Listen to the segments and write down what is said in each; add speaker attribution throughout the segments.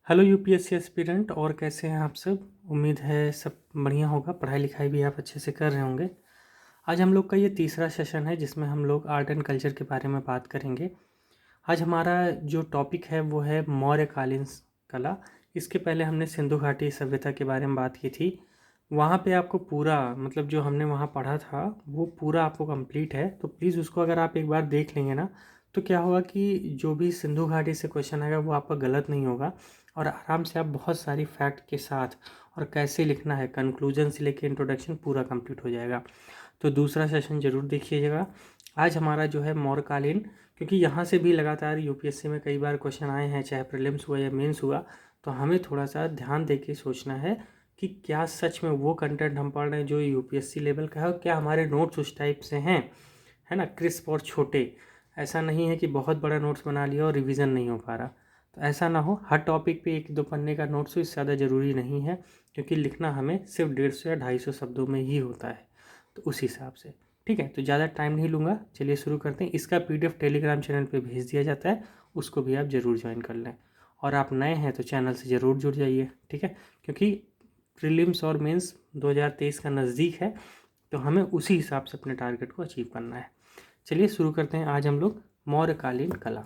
Speaker 1: Hello UPSC aspirant. और कैसे हैं आप सब? उम्मीद है सब बढ़िया होगा, पढ़ाई लिखाई भी आप अच्छे से कर रहे होंगे। आज हम लोग का ये तीसरा सेशन है जिसमें हम लोग आर्ट एंड कल्चर के बारे में बात करेंगे। आज हमारा जो टॉपिक है वो है मौर्यकालीन कला। इसके पहले हमने सिंधु घाटी सभ्यता के बारे में बात की थी। वहाँ पे आपको पूरा मतलब जो हमने वहाँ पढ़ा था वो पूरा आपको कंप्लीट है, तो प्लीज़ उसको अगर आप एक बार देख लेंगे ना तो क्या होगा कि जो भी सिंधु घाटी से क्वेश्चन आएगा वो आपका गलत नहीं होगा और आराम से आप बहुत सारी फैक्ट के साथ और कैसे लिखना है कंक्लूजन से लेके इंट्रोडक्शन पूरा कंप्लीट हो जाएगा। तो दूसरा सेशन ज़रूर देखिएगा। आज हमारा जो है मौर्यकालीन, क्योंकि यहाँ से भी लगातार यूपीएससी में कई बार क्वेश्चन आए हैं, चाहे प्रीलिम्स हुआ या मेंस हुआ, तो हमें थोड़ा सा ध्यान दे के सोचना है कि क्या सच में वो कंटेंट हम पढ़ रहे हैं जो यूपीएससी लेवल का है और क्या हमारे नोट्स उस टाइप से हैं, है ना, क्रिस्प और छोटे। ऐसा नहीं है कि बहुत बड़ा नोट्स बना लिया और रिवीजन नहीं हो पा रहा। तो ऐसा ना हो, हर टॉपिक पे एक दो पन्ने का नोट्स हो, इससे ज़्यादा ज़रूरी नहीं है, क्योंकि लिखना हमें सिर्फ 150 या 250 शब्दों में ही होता है। तो उस हिसाब से ठीक है। तो ज़्यादा टाइम नहीं लूँगा, चलिए शुरू करते हैं। इसका पीडीएफ टेलीग्राम चैनल पे भेज दिया जाता है, उसको भी आप ज़रूर ज्वाइन कर लें। और आप नए हैं तो चैनल से ज़रूर जुड़ जाइए, ठीक है, क्योंकि प्रीलिम्स और मेंस 2023 का नज़दीक है, तो हमें उसी हिसाब से अपने टारगेट को अचीव करना है। चलिए शुरू करते हैं। आज हम लोग मौर्यकालीन कला।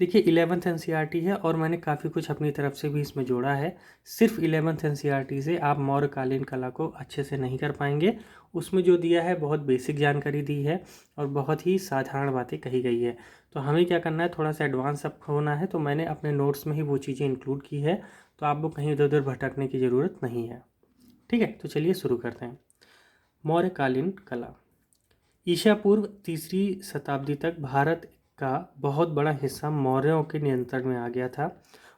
Speaker 1: देखिए 11th एनसीईआरटी है और मैंने काफ़ी कुछ अपनी तरफ से भी इसमें जोड़ा है। सिर्फ 11th एनसीईआरटी से आप मौर्यकालीन कला को अच्छे से नहीं कर पाएंगे। उसमें जो दिया है बहुत बेसिक जानकारी दी है और बहुत ही साधारण बातें कही गई है। तो हमें क्या करना है, थोड़ा सा एडवांस अप होना है, तो मैंने अपने नोट्स में ही वो चीज़ें इंक्लूड की है, तो आपको कहीं इधर उधर भटकने की ज़रूरत नहीं है। ठीक है, तो चलिए शुरू करते हैं। मौर्यकालीन कला ईसा पूर्व 3री शताब्दी तक भारत का बहुत बड़ा हिस्सा मौर्यों के नियंत्रण में आ गया था।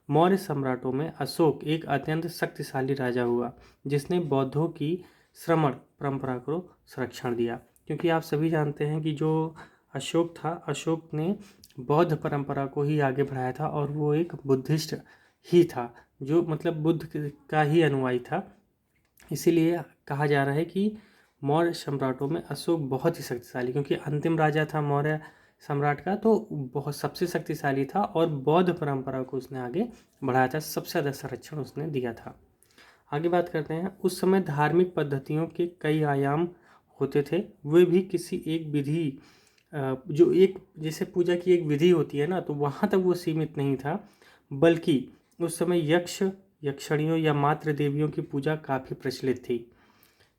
Speaker 1: मौर्य सम्राटों में अशोक एक अत्यंत शक्तिशाली राजा हुआ जिसने बौद्धों की श्रमण परंपरा को संरक्षण दिया। क्योंकि आप सभी जानते हैं कि जो अशोक था, अशोक ने बौद्ध परंपरा को ही आगे बढ़ाया था और वो एक बुद्धिस्ट ही था, जो मतलब बुद्ध का ही अनुयायी था। इसीलिए कहा जा रहा है कि मौर्य सम्राटों में अशोक बहुत ही शक्तिशाली, क्योंकि अंतिम राजा था मौर्य सम्राट का, तो बहुत सबसे शक्तिशाली था और बौद्ध परंपरा को उसने आगे बढ़ाया था, सबसे ज़्यादा संरक्षण उसने दिया था। आगे बात करते हैं। उस समय धार्मिक पद्धतियों के कई आयाम होते थे, वे भी किसी एक विधि जो एक जैसे पूजा की एक विधि होती है ना, तो वहाँ तक वो सीमित नहीं था, बल्कि उस समय यक्ष यक्षणियों या मातृ देवियों की पूजा काफ़ी प्रचलित थी।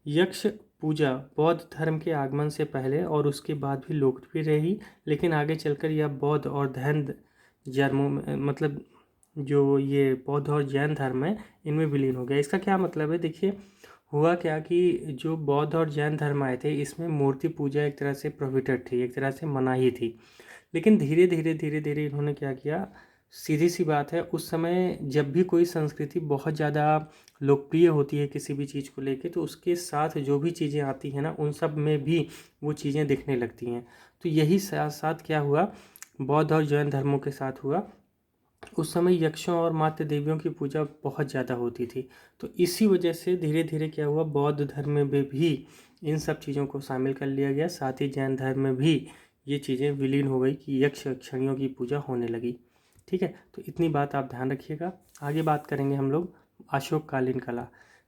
Speaker 1: यक्ष पूजा बौद्ध धर्म के आगमन से पहले और उसके बाद भी लोकप्रिय रही, लेकिन आगे चलकर यह बौद्ध और जैन धर्मों में मतलब जो ये बौद्ध और जैन धर्म है इनमें विलीन हो गया। इसका क्या मतलब है, देखिए हुआ क्या कि जो बौद्ध और जैन धर्म आए थे इसमें मूर्ति पूजा एक तरह से प्रोहिबिटेड थी, एक तरह से मनाही थी। लेकिन धीरे धीरे धीरे धीरे इन्होंने क्या किया, सीधी सी बात है, उस समय जब भी कोई संस्कृति बहुत ज़्यादा लोकप्रिय होती है किसी भी चीज़ को लेके, तो उसके साथ जो भी चीज़ें आती हैं ना उन सब में भी वो चीज़ें दिखने लगती हैं। तो यही साथ साथ क्या हुआ, बौद्ध और जैन धर्मों के साथ हुआ। उस समय यक्षों और मातृ देवियों की पूजा बहुत ज़्यादा होती थी, तो इसी वजह से धीरे धीरे क्या हुआ, बौद्ध धर्म में भी इन सब चीज़ों को शामिल कर लिया गया। साथ ही जैन धर्म में भी ये चीज़ें विलीन हो गई कि यक्ष यक्षिणियों की पूजा होने लगी। ठीक है, तो इतनी बात आप ध्यान रखिएगा। आगे बात करेंगे हम लोग अशोककालीन कला।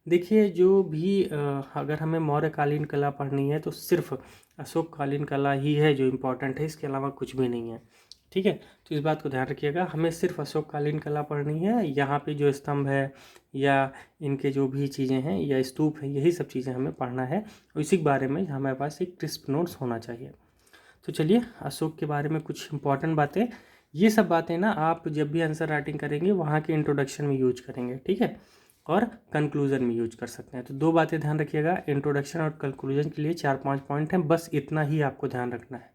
Speaker 1: देखिए जो भी अगर हमें मौर्यकालीन कला पढ़नी है तो सिर्फ अशोककालीन कला ही है जो इम्पोर्टेंट है, इसके अलावा कुछ भी नहीं है। ठीक है, तो इस बात को ध्यान रखिएगा, हमें सिर्फ अशोककालीन कला पढ़नी है। यहाँ पे जो स्तंभ है या इनके जो भी चीज़ें हैं या स्तूप है, यही सब चीज़ें हमें पढ़ना है और इसी के बारे में हमारे पास एक क्रिस्प नोट्स होना चाहिए। तो चलिए अशोक के बारे में कुछ इंपॉर्टेंट बातें, ये सब बातें ना आप जब भी आंसर राइटिंग करेंगे वहाँ के इंट्रोडक्शन में यूज करेंगे, ठीक है, और कंक्लूजन में यूज कर सकते हैं। तो दो बातें ध्यान रखिएगा, इंट्रोडक्शन और कंक्लूजन के लिए 4-5 पॉइंट हैं, बस इतना ही आपको ध्यान रखना है।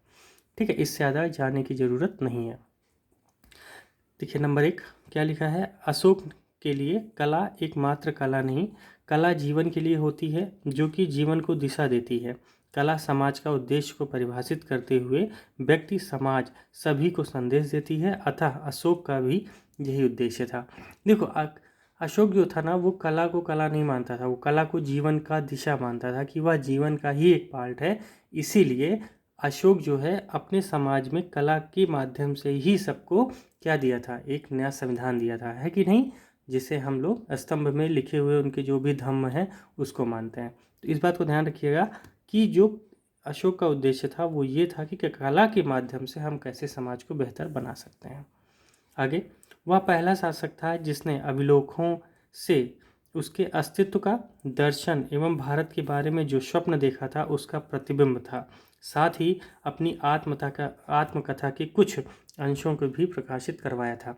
Speaker 1: ठीक है, इससे ज़्यादा जाने की ज़रूरत नहीं है। देखिए नंबर 1 क्या लिखा है, अशोक के लिए कला एकमात्र कला नहीं, कला जीवन के लिए होती है जो कि जीवन को दिशा देती है। कला समाज का उद्देश्य को परिभाषित करते हुए व्यक्ति समाज सभी को संदेश देती है, अतः अशोक का भी यही उद्देश्य था। देखो अशोक जो था ना वो कला को कला नहीं मानता था, वो कला को जीवन का दिशा मानता था कि वह जीवन का ही एक पार्ट है। इसीलिए अशोक जो है अपने समाज में कला के माध्यम से ही सबको क्या दिया था, एक नया संविधान दिया था, है कि नहीं, जिसे हम लोग स्तंभ में लिखे हुए उनके जो भी धम्म है उसको मानते हैं। तो इस बात को ध्यान रखिएगा कि जो अशोक का उद्देश्य था वो ये था कि कला के माध्यम से हम कैसे समाज को बेहतर बना सकते हैं। आगे, वह पहला शासक था जिसने अभिलेखों से उसके अस्तित्व का दर्शन एवं भारत के बारे में जो स्वप्न देखा था उसका प्रतिबिंब था। साथ ही अपनी आत्मकथा के कुछ अंशों को भी प्रकाशित करवाया था।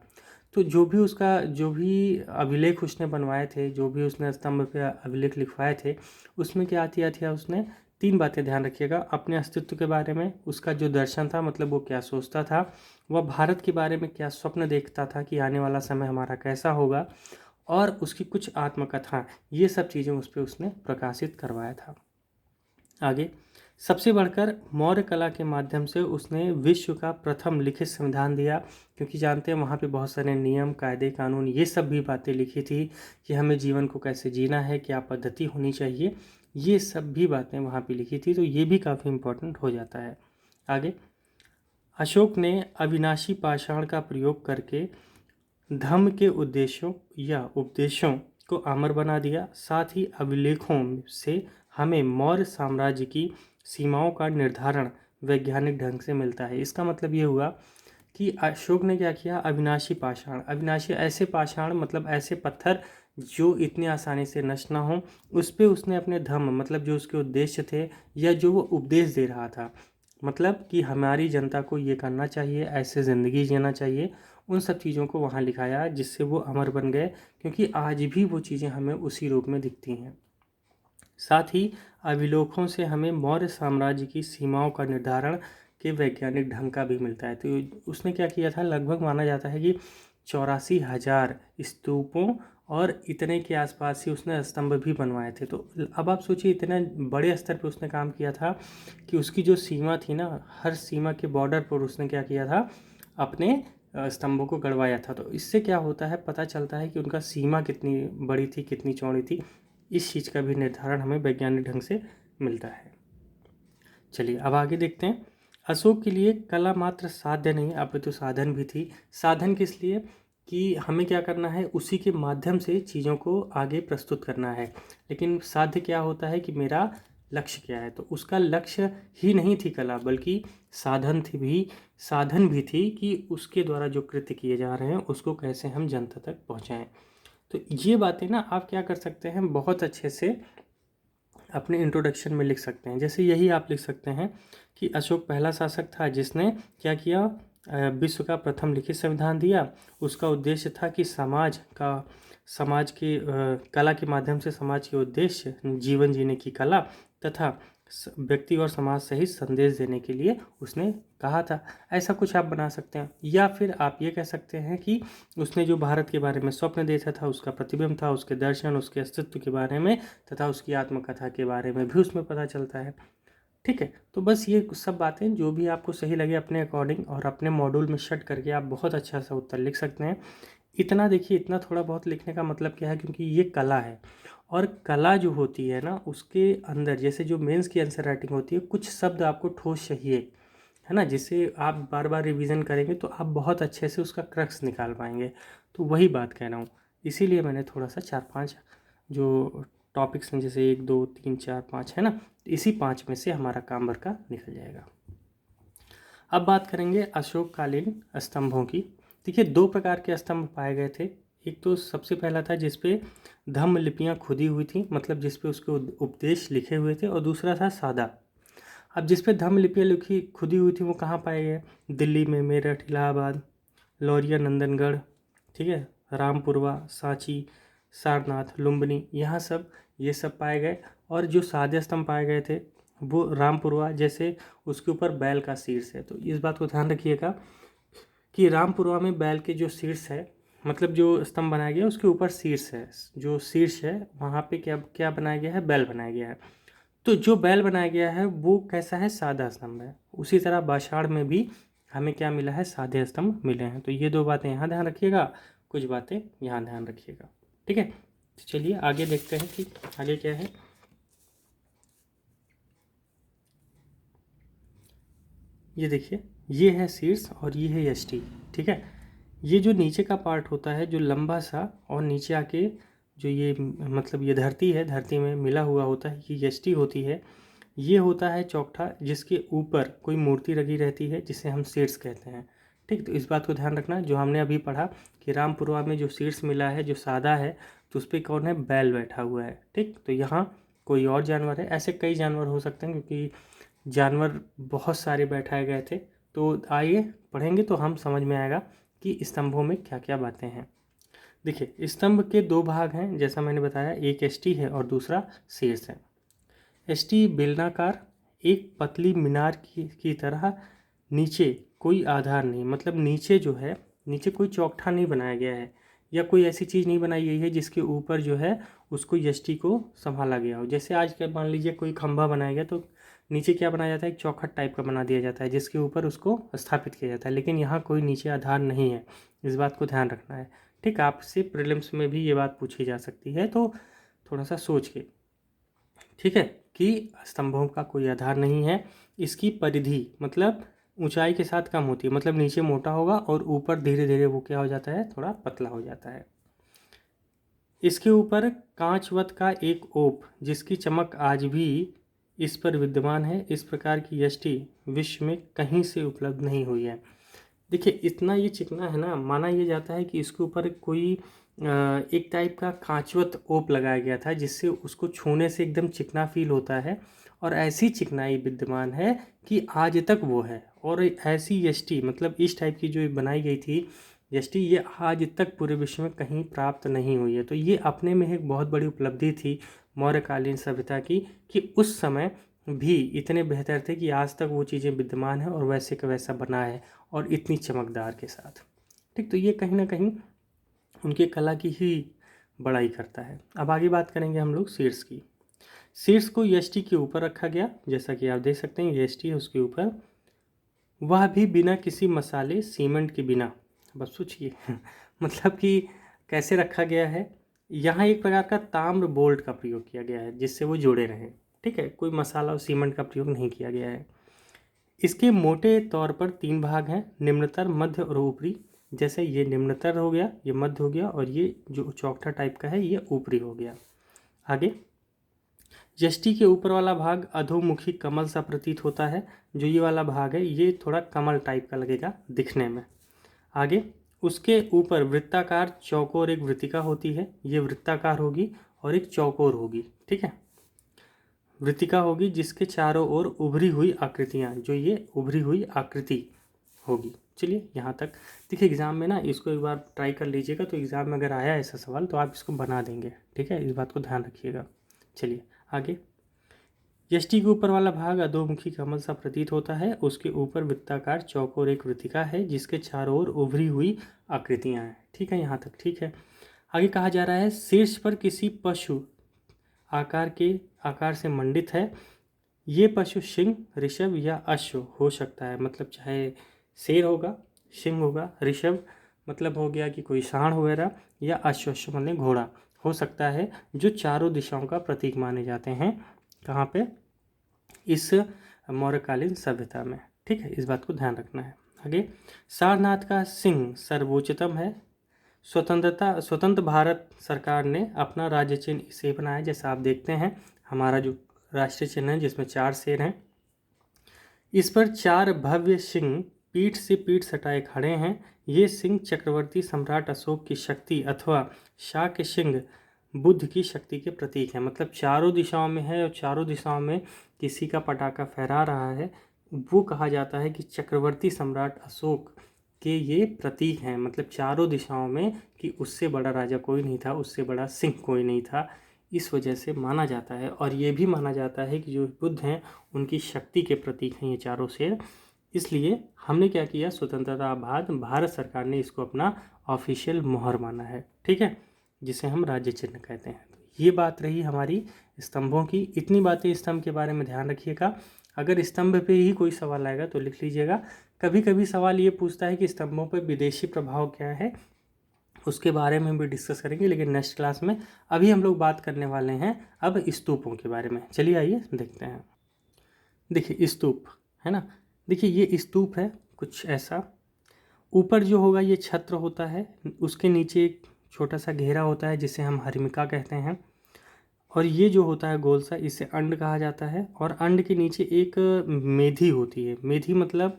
Speaker 1: तो जो भी अभिलेख उसने बनवाए थे, जो भी उसने स्तंभ पे अभिलेख लिखवाए थे, उसमें क्या किया था उसने, 3 बातें ध्यान रखिएगा। अपने अस्तित्व के बारे में उसका जो दर्शन था, मतलब वो क्या सोचता था, वह भारत के बारे में क्या स्वप्न देखता था कि आने वाला समय हमारा कैसा होगा, और उसकी कुछ आत्मकथा, ये सब चीज़ें उस पर उसने प्रकाशित करवाया था। आगे, सबसे बढ़कर मौर्य कला के माध्यम से उसने विश्व का प्रथम लिखित संविधान दिया, क्योंकि जानते हैं वहाँ पे बहुत सारे नियम, कायदे, कानून, ये सब भी बातें लिखी थी कि हमें जीवन को कैसे जीना है, क्या पद्धति होनी चाहिए, ये सब भी बातें वहाँ पे लिखी थी। तो ये भी काफ़ी इम्पोर्टेंट हो जाता है। आगे, अशोक ने अविनाशी पाषाण का प्रयोग करके धम्म के उद्देश्यों या उपदेशों को अमर बना दिया। साथ ही अभिलेखों से हमें मौर्य साम्राज्य की सीमाओं का निर्धारण वैज्ञानिक ढंग से मिलता है। इसका मतलब ये हुआ कि अशोक ने क्या किया, अविनाशी पाषाण, अविनाशी ऐसे पाषाण मतलब ऐसे पत्थर जो इतनी आसानी से नष्ट ना हो, उस पे उसने अपने धम्म मतलब जो उसके उद्देश्य थे या जो वो उपदेश दे रहा था, मतलब कि हमारी जनता को ये करना चाहिए, ऐसे ज़िंदगी जीना चाहिए, उन सब चीज़ों को वहाँ लिखाया जिससे वो अमर बन गए, क्योंकि आज भी वो चीज़ें हमें उसी रूप में दिखती हैं। साथ ही अभिलेखों से हमें मौर्य साम्राज्य की सीमाओं का निर्धारण के वैज्ञानिक ढंग का भी मिलता है। तो उसने क्या किया था, लगभग माना जाता है कि 84,000 स्तूपों और इतने के आसपास ही उसने स्तंभ भी बनवाए थे। तो अब आप सोचिए, इतने बड़े स्तर पे उसने काम किया था कि उसकी जो सीमा थी ना, हर सीमा के बॉर्डर पर उसने क्या किया था, अपने स्तंभों को गड़वाया था। तो इससे क्या होता है, पता चलता है कि उनका सीमा कितनी बड़ी थी, कितनी चौड़ी थी। इस चीज़ का भी निर्धारण हमें वैज्ञानिक ढंग से मिलता है। चलिए अब आगे देखते हैं। अशोक के लिए कला मात्र साध्य नहीं, अपितु साधन भी थी। साधन किस लिए, कि हमें क्या करना है, उसी के माध्यम से चीज़ों को आगे प्रस्तुत करना है। लेकिन साध्य क्या होता है कि मेरा लक्ष्य क्या है, तो उसका लक्ष्य ही नहीं थी कला, बल्कि साधन भी थी कि उसके द्वारा जो कृत्य किए जा रहे हैं उसको कैसे हम जनता तक पहुँचाएँ। तो ये बातें ना आप क्या कर सकते हैं, बहुत अच्छे से अपने इंट्रोडक्शन में लिख सकते हैं। जैसे यही आप लिख सकते हैं कि अशोक पहला शासक था जिसने क्या किया, विश्व का प्रथम लिखित संविधान दिया। उसका उद्देश्य था कि समाज के कला के माध्यम से समाज के उद्देश्य, जीवन जीने की कला तथा व्यक्ति और समाज सहित संदेश देने के लिए उसने कहा था। ऐसा कुछ आप बना सकते हैं। या फिर आप ये कह सकते हैं कि उसने जो भारत के बारे में स्वप्न देखा था उसका प्रतिबिंब था, उसके दर्शन, उसके अस्तित्व के बारे में तथा उसकी आत्मकथा के बारे में भी उसमें पता चलता है। ठीक है, तो बस ये सब बातें जो भी आपको सही लगे अपने अकॉर्डिंग और अपने मॉड्यूल में शट करके आप बहुत अच्छा सा उत्तर लिख सकते हैं। इतना देखिए, इतना थोड़ा बहुत लिखने का मतलब क्या है, क्योंकि ये कला है और कला जो होती है ना, उसके अंदर जैसे जो मेंस की आंसर राइटिंग होती है, कुछ शब्द आपको ठोस चाहिए, है ना, जिसे आप बार बार रिवीजन करेंगे तो आप बहुत अच्छे से उसका क्रक्स निकाल पाएंगे। तो वही बात कह रहा हूँ, इसीलिए मैंने थोड़ा सा 4-5 जो टॉपिक्स हैं, जैसे 1 2 3 4 5 है ना, इसी 5 में से हमारा काम भर का निकल जाएगा। अब बात करेंगे अशोककालीन स्तंभों की। देखिए, 2 प्रकार के स्तंभ पाए गए थे। एक तो सबसे पहला था जिसपे धम्म लिपियाँ खुदी हुई थी, मतलब जिसपे उसके उपदेश लिखे हुए थे, और दूसरा था सादा। अब जिसपे धम्म लिपियाँ लिखी खुदी हुई थी वो कहाँ पाए गए, दिल्ली में, मेरठ, इलाहाबाद, लौरिया, नंदनगढ़, ठीक है, रामपुरवा, सांची, सारनाथ, लुम्बिनी, यहाँ सब ये सब पाए गए। और जो सादे स्तंभ पाए गए थे वो रामपुरवा, जैसे उसके ऊपर बैल का शीर्ष है। तो इस बात को ध्यान रखिएगा कि रामपुरवा में बैल के जो शीर्ष है, मतलब जो स्तंभ बनाया गया है उसके ऊपर शीर्ष है, जो शीर्ष है वहाँ पे क्या क्या बनाया गया है, बैल बनाया गया है। तो जो बैल बनाया गया है वो कैसा है, सादा स्तंभ है। उसी तरह बाशाड़ में भी हमें क्या मिला है, सादे स्तंभ मिले हैं। तो ये 2 बातें यहाँ ध्यान रखिएगा, कुछ बातें यहाँ ध्यान रखिएगा। ठीक है, तो चलिए आगे देखते हैं कि आगे क्या है। ये देखिए, ये है शीर्ष और ये है यष्टि, ठीक है। ये जो नीचे का पार्ट होता है जो लंबा सा और नीचे आके जो ये मतलब ये धरती है, धरती में मिला हुआ होता है, ये यष्टि होती है। ये होता है चौकठा, जिसके ऊपर कोई मूर्ति रखी रहती है जिसे हम शीर्ष कहते हैं, ठीक। तो इस बात को ध्यान रखना, जो हमने अभी पढ़ा कि रामपुरवा में जो शीर्ष मिला है जो सादा है, तो उस पर कौन है, बैल बैठा हुआ है, ठीक। तो यहाँ कोई और जानवर है, ऐसे कई जानवर हो सकते हैं क्योंकि जानवर बहुत सारे बैठाए गए थे। तो आइए पढ़ेंगे तो हम समझ में आएगा कि स्तंभों में क्या क्या बातें हैं। देखिए, स्तंभ के दो भाग हैं जैसा मैंने बताया, एक यष्टि है और दूसरा शीर्ष है। यष्टि बेलनाकार, एक पतली मीनार की तरह, नीचे कोई आधार नहीं, मतलब नीचे जो है, नीचे कोई चौकठा नहीं बनाया गया है या कोई ऐसी चीज़ नहीं बनाई गई है जिसके ऊपर जो है उसको यष्टि को संभाला गया हो। जैसे आज के मान लीजिए कोई खंभा बनाया गया तो नीचे क्या बनाया जाता है, एक चौखट टाइप का बना दिया जाता है जिसके ऊपर उसको स्थापित किया जाता है, लेकिन यहाँ कोई नीचे आधार नहीं है। इस बात को ध्यान रखना है, ठीक। आपसे प्रीलिम्स में भी ये बात पूछी जा सकती है, तो थोड़ा सा सोच के, ठीक है, कि स्तंभों का कोई आधार नहीं है। इसकी परिधि मतलब ऊंचाई के साथ कम होती है, मतलब नीचे मोटा होगा और ऊपर धीरे धीरे वो क्या हो जाता है, थोड़ा पतला हो जाता है। इसके ऊपर कांचवत का एक ओप जिसकी चमक आज भी इस पर विद्यमान है। इस प्रकार की यष्टि विश्व में कहीं से उपलब्ध नहीं हुई है। देखिए, इतना ये चिकना है ना, माना यह जाता है कि इसके ऊपर कोई एक टाइप का कांचवत ओप लगाया गया था जिससे उसको छूने से एकदम चिकना फील होता है, और ऐसी चिकनाई विद्यमान है कि आज तक वो है। और ऐसी यष्टि मतलब इस टाइप की जो बनाई गई थी यष्टि, ये आज तक पूरे विश्व में कहीं प्राप्त नहीं हुई है। तो ये अपने में एक बहुत बड़ी उपलब्धि थी मौर्यकालीन सभ्यता की, कि उस समय भी इतने बेहतर थे कि आज तक वो चीज़ें विद्यमान है और वैसे का वैसा बना है और इतनी चमकदार के साथ, ठीक। तो ये कहीं ना कहीं उनके कला की ही बड़ाई करता है। अब आगे बात करेंगे हम लोग शीर्ष की। शीर्ष को यष्टि के ऊपर रखा गया, जैसा कि आप देख सकते हैं यष्टि है उसके ऊपर, वह भी बिना किसी मसाले सीमेंट के बिना। बस सोचिए मतलब कि कैसे रखा गया है। यहाँ एक प्रकार का ताम्र बोल्ट का प्रयोग किया गया है जिससे वो जुड़े रहें, ठीक है। कोई मसाला और सीमेंट का प्रयोग नहीं किया गया है। इसके मोटे तौर पर तीन भाग हैं, निम्नतर, मध्य और ऊपरी। जैसे ये निम्नतर हो गया, ये मध्य हो गया, और ये जो चौकठा टाइप का है ये ऊपरी हो गया। आगे, यष्टि के ऊपर वाला भाग अधोमुखी कमल सा प्रतीत होता है। जो ये वाला भाग है ये थोड़ा कमल टाइप का लगेगा दिखने में। आगे, उसके ऊपर वृत्ताकार चौकोर एक वृत्तिका होती है, ये वृत्ताकार होगी और एक चौकोर होगी, ठीक है। वृत्तिका होगी जिसके चारों ओर उभरी हुई आकृतियाँ, जो ये उभरी हुई आकृति होगी। चलिए यहाँ तक। देखिए, एग्ज़ाम में ना इसको एक बार ट्राई कर लीजिएगा, तो एग्ज़ाम में अगर आया ऐसा सवाल तो आप इसको बना देंगे, ठीक है। इस बात को ध्यान रखिएगा। चलिए आगे, यष्टि के ऊपर वाला भाग अधोमुखी कमल सा प्रतीत होता है। उसके ऊपर वृत्ताकार चौकोर एक वृत्तिका है जिसके चारों ओर उभरी हुई आकृतियाँ हैं, ठीक है। यहाँ तक ठीक है। आगे कहा जा रहा है, शीर्ष पर किसी पशु आकार से मंडित है। ये पशु सिंह, ऋषभ या अश्व हो सकता है, मतलब चाहे शेर होगा, सिंह होगा, ऋषभ मतलब हो गया कि कोई सांड वगैरह, या अश्व मतलब घोड़ा हो सकता है, जो चारों दिशाओं का प्रतीक माने जाते हैं। कहाँ पे, इस मौर्यकालीन सभ्यता में, ठीक है। इस बात को ध्यान रखना है। आगे, सारनाथ का सिंह सर्वोच्चतम है। स्वतंत्र भारत सरकार ने अपना राज्य चिन्ह इसे बनाया, जैसा आप देखते हैं हमारा जो राष्ट्रीय चिन्ह है जिसमें 4 शेर हैं। इस पर 4 भव्य सिंह पीठ से पीठ सटाए खड़े हैं। ये सिंह चक्रवर्ती सम्राट अशोक की शक्ति अथवा शाक्य सिंह बुद्ध की शक्ति के प्रतीक हैं। मतलब चारों दिशाओं में है और चारों दिशाओं में किसी का पटाखा फहरा रहा है, वो कहा जाता है कि चक्रवर्ती सम्राट अशोक के ये प्रतीक हैं। मतलब चारों दिशाओं में कि उससे बड़ा राजा कोई नहीं था, उससे बड़ा सिंह कोई नहीं था, इस वजह से माना जाता है। और ये भी माना जाता है कि जो बुद्ध हैं उनकी शक्ति के प्रतीक हैं ये चारों शेर। इसलिए हमने क्या किया, स्वतंत्रता बाद भारत सरकार ने इसको अपना ऑफिशियल मोहर माना है, ठीक है, जिसे हम राज्य चिन्ह कहते हैं। तो ये बात रही हमारी स्तंभों की। इतनी बातें स्तंभ के बारे में ध्यान रखिएगा। अगर स्तंभ पे ही कोई सवाल आएगा तो लिख लीजिएगा। कभी कभी सवाल ये पूछता है कि स्तंभों पर विदेशी प्रभाव क्या है, उसके बारे में भी डिस्कस करेंगे लेकिन नेक्स्ट क्लास में। अभी हम लोग बात करने वाले हैं अब स्तूपों के बारे में। चलिए आइए देखते हैं। देखिए स्तूप है ना, देखिए ये स्तूप है कुछ ऐसा। ऊपर जो होगा ये छत्र होता है, उसके नीचे एक छोटा सा घेरा होता है जिसे हम हरिमिका कहते हैं, और ये जो होता है गोल सा इसे अंड कहा जाता है। और अंड के नीचे एक मेधी होती है, मेधी मतलब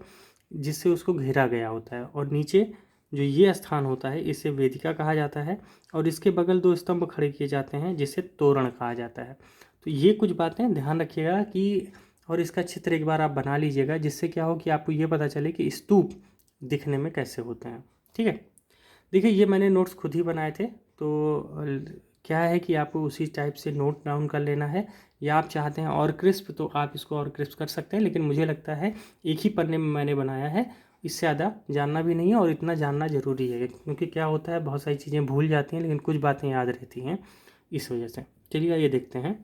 Speaker 1: जिससे उसको घेरा गया होता है, और नीचे जो ये स्थान होता है इसे वेदिका कहा जाता है। और इसके बगल दो स्तंभ खड़े किए जाते हैं जिसे तोरण कहा जाता है। तो ये कुछ बातें ध्यान रखिएगा कि, और इसका चित्र एक बार आप बना लीजिएगा जिससे क्या हो कि आपको ये पता चले कि स्तूप दिखने में कैसे होते हैं। ठीक है, देखिए ये मैंने नोट्स खुद ही बनाए थे, तो क्या है कि आपको उसी टाइप से नोट डाउन कर लेना है, या आप चाहते हैं और क्रिस्प तो आप इसको और क्रिस्प कर सकते हैं, लेकिन मुझे लगता है एक ही पन्ने में मैंने बनाया है, इससे ज़्यादा जानना भी नहीं है और इतना जानना ज़रूरी है, क्योंकि क्या होता है बहुत सारी चीज़ें भूल जाती हैं लेकिन कुछ बातें याद रहती हैं इस वजह से। चलिए ये देखते हैं।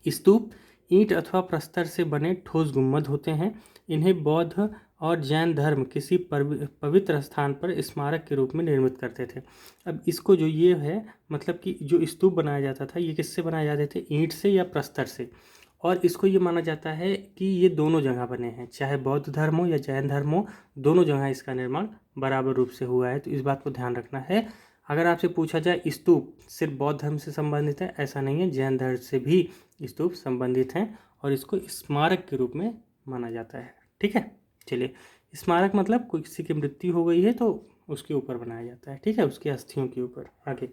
Speaker 1: स्तूप ईंट अथवा प्रस्तर से बने ठोस गुम्बद होते हैं। इन्हें बौद्ध और जैन धर्म किसी पवित्र स्थान पर स्मारक के रूप में निर्मित करते थे। अब इसको जो ये है, मतलब कि जो स्तूप बनाया जाता था ये किससे बनाए जाते थे, ईंट से या प्रस्तर से। और इसको ये माना जाता है कि ये दोनों जगह बने हैं, चाहे बौद्ध धर्म हो या जैन धर्म हो, दोनों जगह इसका निर्माण बराबर रूप से हुआ है। तो इस बात को ध्यान रखना है। अगर आपसे पूछा जाए स्तूप सिर्फ बौद्ध धर्म से संबंधित है, ऐसा नहीं है, जैन धर्म से भी स्तूप संबंधित हैं और इसको स्मारक के रूप में माना जाता है। ठीक है, चलिए स्मारक मतलब कोई किसी की मृत्यु हो गई है तो उसके ऊपर बनाया जाता है, ठीक है, उसकी अस्थियों के ऊपर। आगे,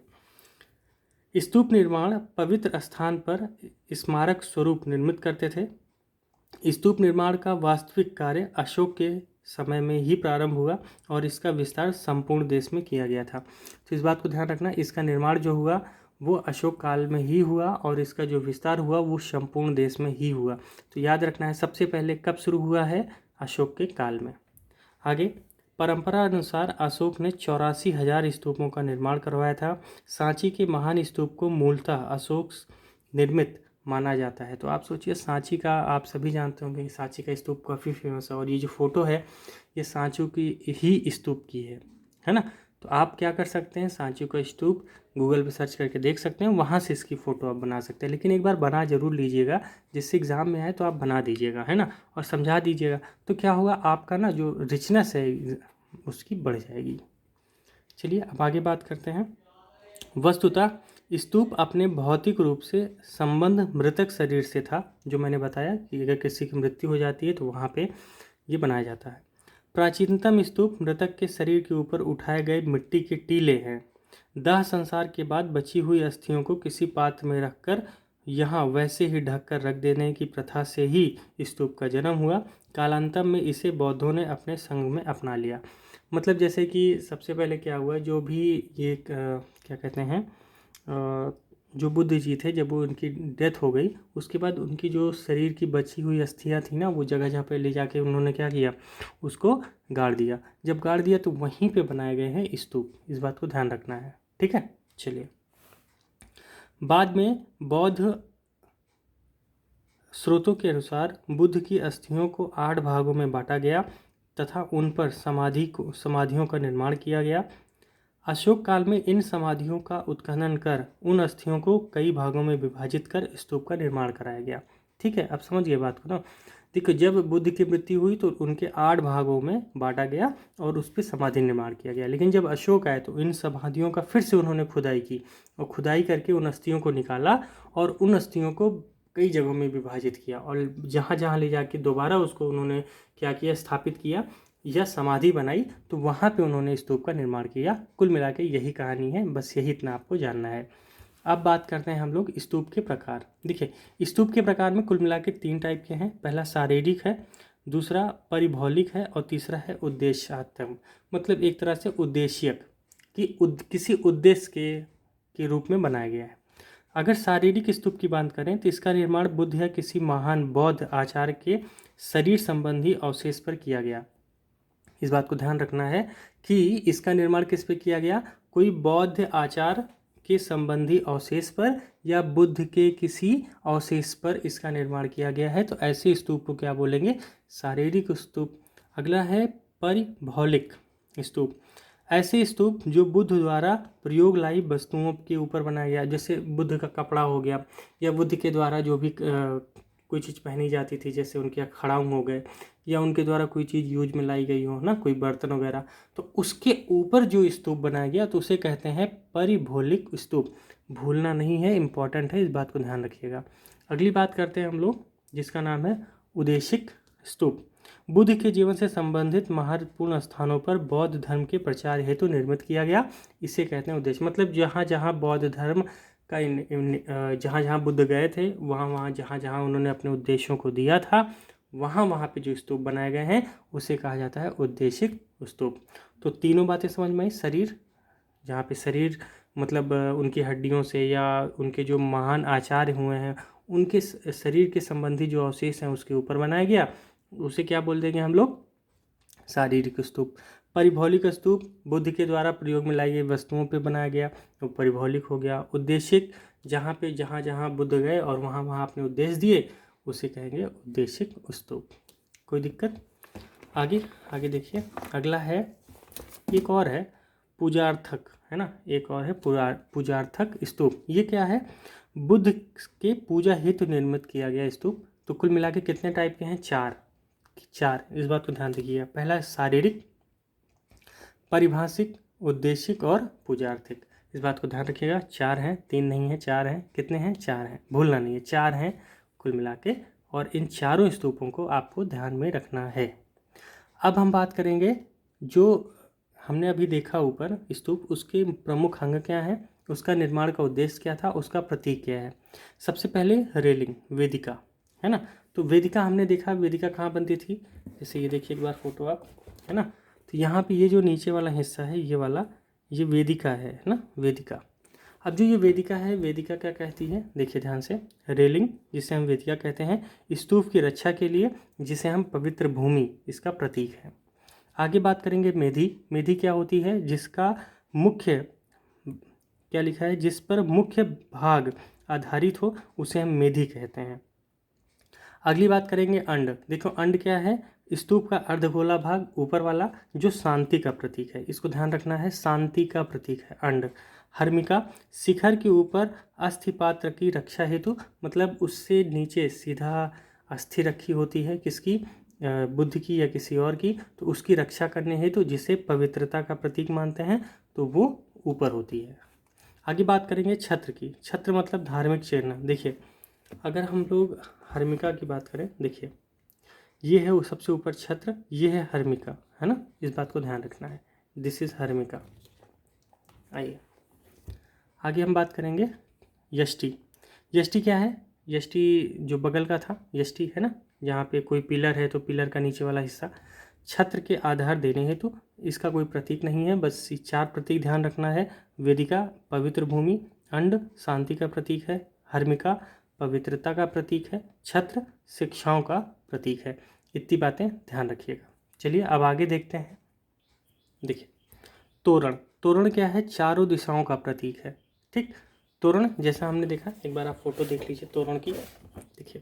Speaker 1: स्तूप निर्माण पवित्र स्थान पर स्मारक स्वरूप निर्मित करते थे। स्तूप निर्माण का वास्तविक कार्य अशोक के समय में ही प्रारंभ हुआ और इसका विस्तार संपूर्ण देश में किया गया था। तो इस बात को ध्यान रखना, इसका निर्माण जो हुआ वो अशोक काल में ही हुआ और इसका जो विस्तार हुआ वो संपूर्ण देश में ही हुआ। तो याद रखना है सबसे पहले कब शुरू हुआ है, अशोक के काल में। आगे, परंपरा अनुसार अशोक ने 84,000 स्तूपों का निर्माण करवाया था। सांची के महान स्तूप को मूलतः अशोक निर्मित माना जाता है। तो आप सोचिए, सांची का आप सभी जानते होंगे, सांची का स्तूप काफ़ी फेमस है, और ये जो फोटो है ये सांची की ही स्तूप की है ना। तो आप क्या कर सकते हैं, सांची का स्तूप गूगल पे सर्च करके देख सकते हैं, वहाँ से इसकी फ़ोटो आप बना सकते हैं। लेकिन एक बार बना जरूर लीजिएगा, जिससे एग्ज़ाम में आए तो आप बना दीजिएगा, है ना, और समझा दीजिएगा। तो क्या होगा, आपका ना जो रिचनेस है उसकी बढ़ जाएगी। चलिए अब आगे बात करते हैं। वस्तुतः स्तूप अपने भौतिक रूप से संबंध मृतक शरीर से था, जो मैंने बताया कि अगर किसी की मृत्यु हो जाती है तो वहाँ पे ये बनाया जाता है। प्राचीनतम स्तूप मृतक के शरीर के ऊपर उठाए गए मिट्टी के टीले हैं। दाह संस्कार के बाद बची हुई अस्थियों को किसी पात्र में रखकर यहाँ वैसे ही ढक कर रख देने की प्रथा से ही स्तूप का जन्म हुआ। कालांतर में इसे बौद्धों ने अपने संघ में अपना लिया। मतलब जैसे कि सबसे पहले क्या हुआ, जो भी ये क्या कहते हैं, जो बुद्ध जी थे, जब वो उनकी डेथ हो गई उसके बाद उनकी जो शरीर की बची हुई अस्थियां थी ना, वो जगह जगह पे ले जाके उन्होंने क्या किया, उसको गाड़ दिया। जब गाड़ दिया तो वहीं पे बनाए गए हैं स्तूप, इस बात को ध्यान रखना है। ठीक है, चलिए बाद में बौद्ध स्रोतों के अनुसार बुद्ध की अस्थियों को 8 भागों में बांटा गया तथा उन पर समाधियों का निर्माण किया गया। अशोक काल में इन समाधियों का उत्खनन कर उन अस्थियों को कई भागों में विभाजित कर स्तूप का निर्माण कराया गया। ठीक है, अब समझिए बात को ना। देखो, जब बुद्ध की मृत्यु हुई तो उनके 8 भागों में बांटा गया और उस पर समाधि निर्माण किया गया। लेकिन जब अशोक आए तो इन समाधियों का फिर से उन्होंने खुदाई की और खुदाई करके उन अस्थियों को निकाला और उन अस्थियों को कई जगहों में विभाजित किया, और जहाँ जहाँ ले जाके दोबारा उसको उन्होंने क्या किया, स्थापित किया या समाधि बनाई, तो वहाँ पे उन्होंने स्तूप का निर्माण किया। कुल मिला के यही कहानी है, बस यही इतना आपको जानना है। अब बात करते हैं हम लोग स्तूप के प्रकार। देखिए, स्तूप के प्रकार में कुल मिला के 3 टाइप के हैं। पहला शारीरिक है, दूसरा परिभौलिक है और तीसरा है उद्देश्यात्मक, मतलब एक तरह से उद्देश्यक, कि किसी उद्देश्य के रूप में बनाया गया है। अगर शारीरिक स्तूप की बात करें तो इसका निर्माण बुद्ध या किसी महान बौद्ध आचार्य के शरीर संबंधी अवशेष पर किया गया। इस बात को ध्यान रखना है कि इसका निर्माण किस पे किया गया, कोई बौद्ध आचार के संबंधी अवशेष पर या बुद्ध के किसी अवशेष पर इसका निर्माण किया गया है। तो ऐसे स्तूप को क्या बोलेंगे, शारीरिक स्तूप। अगला है परिभौलिक स्तूप। ऐसे स्तूप जो बुद्ध द्वारा प्रयोग लाई वस्तुओं के ऊपर बनाया गया, जैसे बुद्ध का कपड़ा हो गया या बुद्ध के द्वारा जो भी कोई चीज़ पहनी जाती थी, जैसे उनके खड़ाउं हो गए, या उनके द्वारा कोई चीज़ यूज में लाई गई हो ना, कोई बर्तन वगैरह, तो उसके ऊपर जो स्तूप बनाया गया तो उसे कहते हैं परिभौलिक स्तूप। भूलना नहीं है, इंपॉर्टेंट है, इस बात को ध्यान रखिएगा। अगली बात करते हैं हम लोग, जिसका नाम है उदेशिक स्तूप। बुद्ध के जीवन से संबंधित महत्वपूर्ण स्थानों पर बौद्ध धर्म के प्रचार हेतु निर्मित किया गया, इसे कहते हैं उद्देश्य। मतलब जहाँ जहाँ बौद्ध धर्म का जहाँ जहाँ बुद्ध गए थे, वहाँ वहाँ जहाँ जहाँ उन्होंने अपने उद्देश्यों को दिया था, वहाँ वहाँ पे जो स्तूप बनाए गए हैं उसे कहा जाता है उद्देशिक स्तूप। तो तीनों बातें समझ में आई। शरीर, जहाँ पे शरीर मतलब उनकी हड्डियों से या उनके जो महान आचार्य हुए हैं उनके शरीर के संबंधी जो अवशेष हैं उसके ऊपर बनाया गया, उसे क्या बोल देंगे हम लोग, शारीरिक स्तूप। परिभौलिक स्तूप बुद्ध के द्वारा प्रयोग में लाई गई वस्तुओं पे बनाया गया तो परिभौलिक हो गया। उद्देशिक, जहाँ पे जहाँ जहाँ बुद्ध गए और वहाँ वहाँ अपने उद्देश्य दिए, उसे कहेंगे उद्देशिक स्तूप। कोई दिक्कत? आगे आगे देखिए, अगला है, एक और है पूजार्थक, है ना, एक और है पूजार्थक स्तूप। ये क्या है? बुद्ध के पूजा हेतु निर्मित किया गया स्तूप। तो कुल मिला के कितने टाइप के हैं? चार, इस बात को ध्यान रखिएगा। पहला है शारीरिक, परिभाषिक, उद्देशिक और पूजार्थिक। इस बात को ध्यान रखिएगा, 4 हैं, 3 नहीं है, 4 हैं। कितने हैं? 4 हैं, भूलना नहीं है, 4 हैं कुल मिला के। और इन चारों स्तूपों को आपको ध्यान में रखना है। अब हम बात करेंगे, जो हमने अभी देखा ऊपर स्तूप, उसके प्रमुख अंग क्या हैं, उसका निर्माण का उद्देश्य क्या था, उसका प्रतीक क्या है। सबसे पहले रेलिंग, वेदिका, है ना। तो वेदिका हमने देखा, वेदिका कहाँ बनती थी, जैसे ये देखिए एक बार फोटो आप, है ना। तो यहाँ पे ये जो नीचे वाला हिस्सा है, ये वाला, ये वेदिका है ना, वेदिका। अब जो ये वेदिका है, वेदिका क्या कहती है, देखिए ध्यान से, रेलिंग जिसे हम वेदिका कहते हैं, स्तूप की रक्षा के लिए, जिसे हम पवित्र भूमि, इसका प्रतीक है। आगे बात करेंगे मेधी। मेधी क्या होती है? जिसका मुख्य, क्या लिखा है, जिस पर मुख्य भाग आधारित हो, उसे हम मेधी कहते हैं। अगली बात करेंगे अंड। देखो अंड क्या है? स्तूप का अर्धगोला भाग ऊपर वाला, जो शांति का प्रतीक है, इसको ध्यान रखना है, शांति का प्रतीक है अंड। हर्मिका, शिखर के ऊपर अस्थि पात्र की रक्षा हेतु, मतलब उससे नीचे सीधा अस्थि रखी होती है, किसकी? बुद्ध की या किसी और की, तो उसकी रक्षा करने हेतु, जिसे पवित्रता का प्रतीक मानते हैं, तो वो ऊपर होती है। आगे बात करेंगे छत्र की। छत्र मतलब धार्मिक चिन्ह। देखिए अगर हम लोग हर्मिका की बात करें, देखिए ये है वो सबसे ऊपर छत्र, ये है हर्मिका, है ना, इस बात को ध्यान रखना है, दिस इज हर्मिका। आइए आगे हम बात करेंगे यष्टि। यष्टि क्या है? यष्टि जो बगल का था, यष्टि है ना, जहाँ पे कोई पिलर है तो पिलर का नीचे वाला हिस्सा, छत्र के आधार देने हेतु। इसका कोई प्रतीक नहीं है, बस ये 4 प्रतीक ध्यान रखना है। वेदिका पवित्र भूमि, अंड शांति का प्रतीक है, हर्मिका पवित्रता का प्रतीक है, छत्र शिक्षाओं का प्रतीक है। इतनी बातें ध्यान रखिएगा। चलिए अब आगे देखते हैं। देखिए तोरण। तोरण क्या है? चारों दिशाओं का प्रतीक है। ठीक, तोरण जैसा हमने देखा, एक बार आप फोटो देख लीजिए तोरण की। देखिए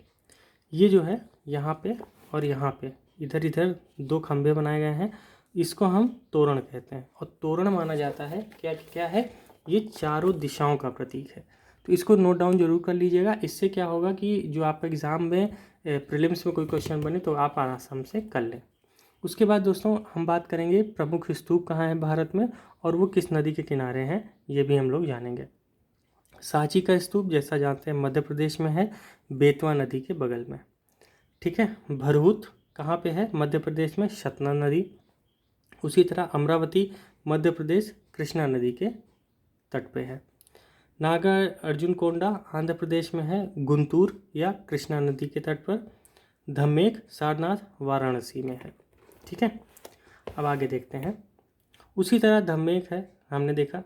Speaker 1: ये जो है यहाँ पे और यहाँ पे इधर इधर 2 खंभे बनाए गए हैं, इसको हम तोरण कहते हैं। और तोरण माना जाता है क्या क्या है? ये चारों दिशाओं का प्रतीक है। तो इसको नोट डाउन जरूर कर लीजिएगा। इससे क्या होगा कि जो आपका एग्ज़ाम में प्रीलिम्स में कोई क्वेश्चन बने तो आप आराम से कर लें। उसके बाद दोस्तों हम बात करेंगे प्रमुख स्तूप कहाँ हैं भारत में और वो किस नदी के किनारे हैं, ये भी हम लोग जानेंगे। सांची का स्तूप जैसा जानते हैं मध्य प्रदेश में है, बेतवा नदी के बगल में। ठीक है। भरहूत कहाँ पे है? मध्य प्रदेश में, सतना नदी। उसी तरह अमरावती मध्य प्रदेश, कृष्णा नदी के तट पे है। नागा अर्जुन कोंडा आंध्र प्रदेश में है, गुंटूर या कृष्णा नदी के तट पर। धम्मेक सारनाथ वाराणसी में है। ठीक है। अब आगे देखते हैं। उसी तरह धम्मेक है, हमने देखा।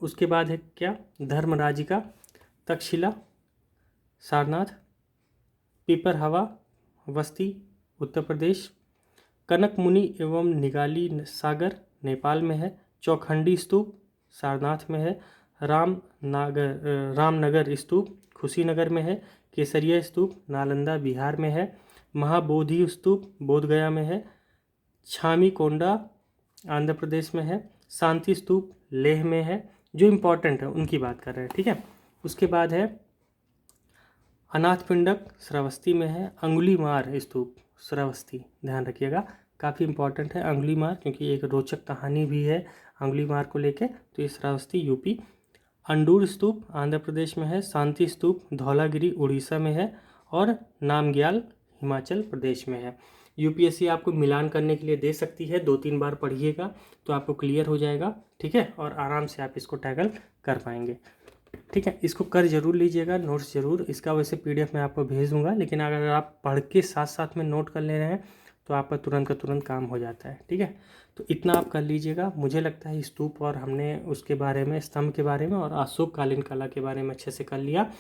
Speaker 1: उसके बाद है क्या? धर्मराजिका, तक्षशिला, सारनाथ, पीपरहवा वस्ती उत्तर प्रदेश, कनक मुनि एवं निगाली सागर नेपाल में है। चौखंडी स्तूप सारनाथ में है। रामनगर स्तूप कुशीनगर में है। केसरिया स्तूप नालंदा बिहार में है। महाबोधि स्तूप बोधगया में है। छामी कोंडा आंध्र प्रदेश में है। शांति स्तूप लेह में है। जो इम्पोर्टेंट है उनकी बात कर रहे हैं। ठीक है। उसके बाद है अनाथपिंडक श्रावस्ती में है। अंगुलीमार स्तूप श्रावस्ती, ध्यान रखिएगा, काफ़ी इंपॉर्टेंट है अंगुलीमार, क्योंकि एक रोचक कहानी भी है अंगुलीमार को लेके। तो ये श्रावस्ती यूपी। अंडूर स्तूप आंध्र प्रदेश में है। शांति स्तूप धौलागिरी उड़ीसा में है। और नामग्याल हिमाचल प्रदेश में है। यूपीएससी आपको मिलान करने के लिए दे सकती है, 2-3 बार पढ़िएगा तो आपको क्लियर हो जाएगा, ठीक है, और आराम से आप इसको टैकल कर पाएंगे, ठीक है। इसको कर जरूर लीजिएगा, नोट्स जरूर, इसका वैसे पीडीएफ मैं आपको भेज दूंगा, लेकिन अगर आप पढ़ के साथ साथ में नोट कर ले रहे हैं तो आपका तुरंत का तुरंत काम हो जाता है, ठीक है। तो इतना आप कर लीजिएगा। मुझे लगता है स्तूप और हमने उसके बारे में, स्तंभ के बारे में और अशोक कालीन कला के बारे में अच्छे से कर लिया।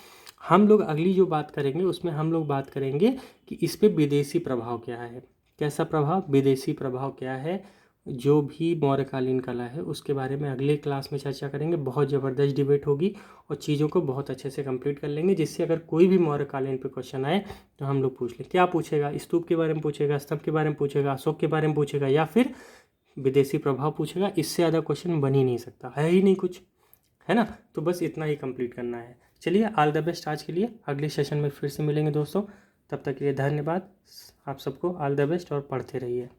Speaker 1: हम लोग अगली जो बात करेंगे उसमें हम लोग बात करेंगे कि इस पे विदेशी प्रभाव क्या है। कैसा प्रभाव? विदेशी प्रभाव क्या है, जो भी मौर्यकालीन कला है उसके बारे में अगले क्लास में चर्चा करेंगे। बहुत ज़बरदस्त डिबेट होगी और चीज़ों को बहुत अच्छे से कंप्लीट कर लेंगे, जिससे अगर कोई भी मौर्यकालीन पे क्वेश्चन आए तो हम लोग पूछ लें। क्या पूछेगा? स्तूप के बारे में पूछेगा, स्तंभ के बारे में पूछेगा, अशोक के बारे में पूछेगा, या फिर विदेशी प्रभाव पूछेगा। इससे ज़्यादा क्वेश्चन बन ही नहीं सकता, है ही नहीं कुछ, है ना। तो बस इतना ही कंप्लीट करना है। चलिए, ऑल द बेस्ट आज के लिए। अगले सेशन में फिर से मिलेंगे दोस्तों, तब तक के लिए धन्यवाद। आप सबको ऑल द बेस्ट और पढ़ते रहिए।